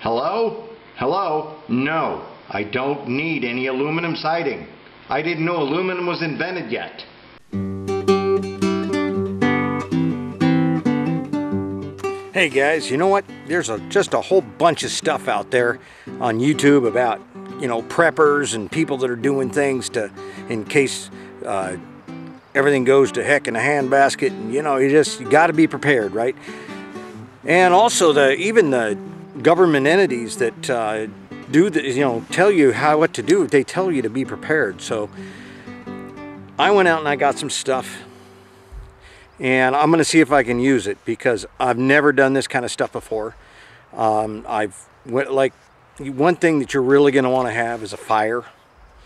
Hello? Hello? No, I don't need any aluminum siding. I didn't know aluminum was invented yet. Hey guys, you know what? There's just a whole bunch of stuff out there on YouTube about, preppers and people that are doing things in case everything goes to heck in a handbasket. And, you got to be prepared, right? And also even the government entities that do the, tell you what to do. They tell you to be prepared. So I went out and I got some stuff. And I'm going to see if I can use it because I've never done this kind of stuff before. One thing that you're really going to want to have is a fire.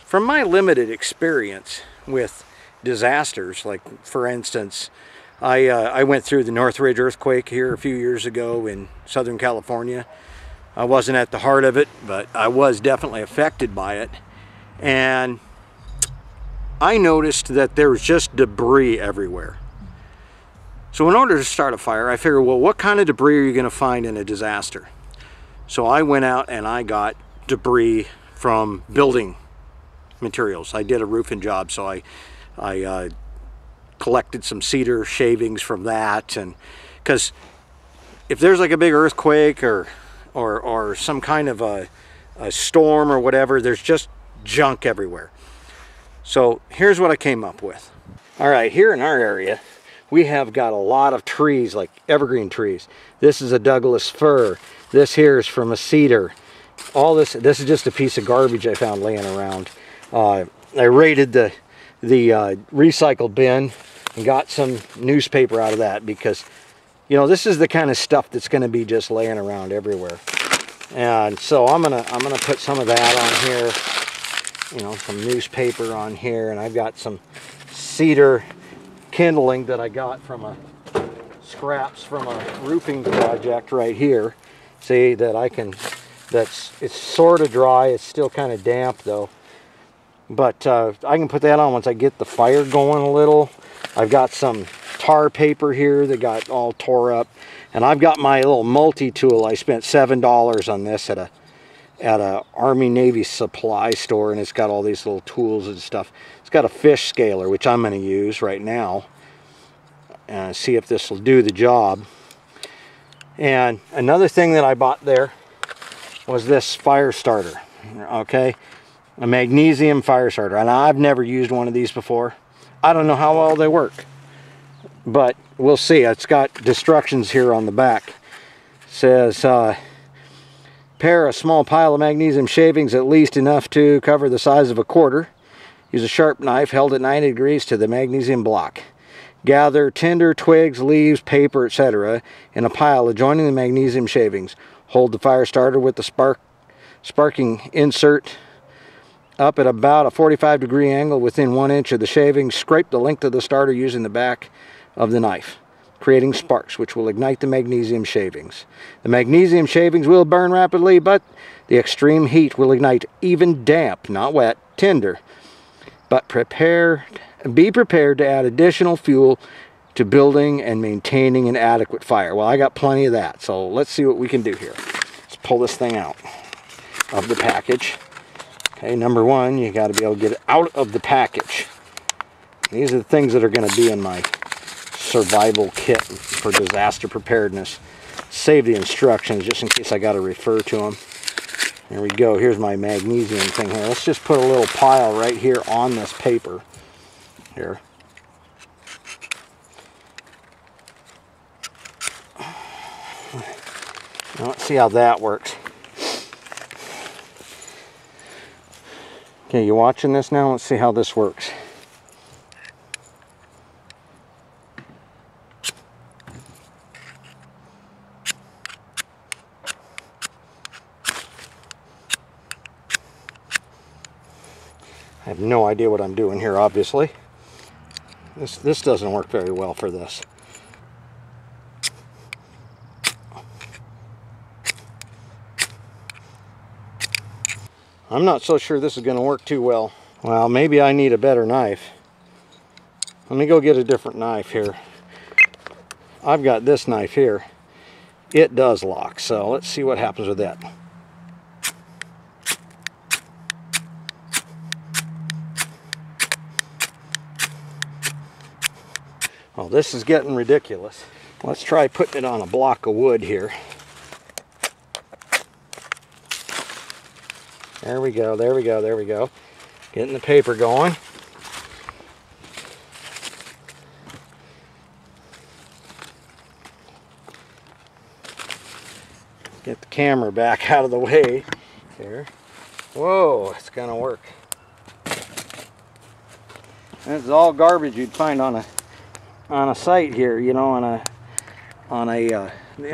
From my limited experience with disasters, like for instance, I went through the Northridge earthquake here a few years ago in Southern California. I wasn't at the heart of it, but I was definitely affected by it. And I noticed that there was just debris everywhere. So in order to start a fire, I figured, well, what kind of debris are you going to find in a disaster? So I went out and I got debris from building materials. I did a roofing job, so I collected some cedar shavings from that. And because if there's like a big earthquake or some kind of a storm or whatever, there's just junk everywhere. So here's what I came up with. All right, here in our area, we have got a lot of trees, like evergreen trees. This is a Douglas fir. This here is from a cedar. All this is just a piece of garbage I found laying around. I raided the recycle bin and got some newspaper out of that because, this is the kind of stuff that's going to be just laying around everywhere. And so I'm gonna put some of that on here. Some newspaper on here, and I've got some cedar kindling that I got from scraps from a roofing project right here. See that it's sort of dry. It's still kind of damp though, but I can put that on once I get the fire going a little. I've got some tar paper here that got all tore up, and I've got my little multi-tool. I spent $7 on this at a Army Navy supply store, and it's got all these little tools and stuff. It's got a fish scaler, which I'm going to use right now and see if this will do the job. And another thing that I bought there was this fire starter, okay? A magnesium fire starter. And I've never used one of these before. I don't know how well they work, but we'll see. It's got instructions here on the back. It says, pair a small pile of magnesium shavings, at least enough to cover the size of a quarter. Use a sharp knife held at 90 degrees to the magnesium block. Gather tinder, twigs, leaves, paper, etc. in a pile adjoining the magnesium shavings. Hold the fire starter with the sparking insert up at about a 45-degree angle within 1 inch of the shavings. Scrape the length of the starter using the back of the knife, creating sparks which will ignite the magnesium shavings. The magnesium shavings will burn rapidly, but the extreme heat will ignite even damp, not wet, tinder. But be prepared to add additional fuel to building and maintaining an adequate fire. Well, I got plenty of that, so let's see what we can do here. Let's pull this thing out of the package. Okay, number one, you got to be able to get it out of the package. These are the things that are going to be in my survival kit for disaster preparedness. Save the instructions just in case I got to refer to them. Here we go. Here's my magnesium thing here. Let's just put a little pile right here on this paper. Here. Now let's see how that works. Okay, you watching this now? Let's see how this works. I have no idea what I'm doing here, obviously. This doesn't work very well for this. I'm not so sure this is going to work too well. Well, maybe I need a better knife. Let me go get a different knife here. I've got this knife here. It does lock, so let's see what happens with that. Oh, this is getting ridiculous. Let's try putting it on a block of wood here. There we go, there we go, there we go. Getting the paper going. Get the camera back out of the way here. Whoa, it's gonna work. This is all garbage you'd find on a site here, you know, in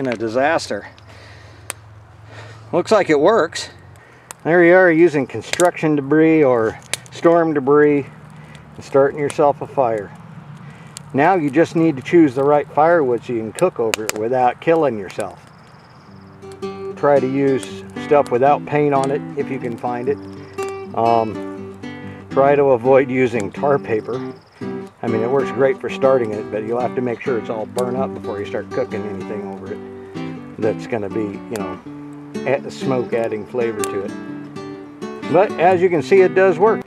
a disaster. Looks like it works. There you are, using construction debris or storm debris and starting yourself a fire. Now you just need to choose the right firewood so you can cook over it without killing yourself. Try to use stuff without paint on it if you can find it. Try to avoid using tar paper. I mean, it works great for starting it, but you'll have to make sure it's all burnt up before you start cooking anything over it. That's going to be, you know, smoke adding flavor to it. But as you can see, it does work.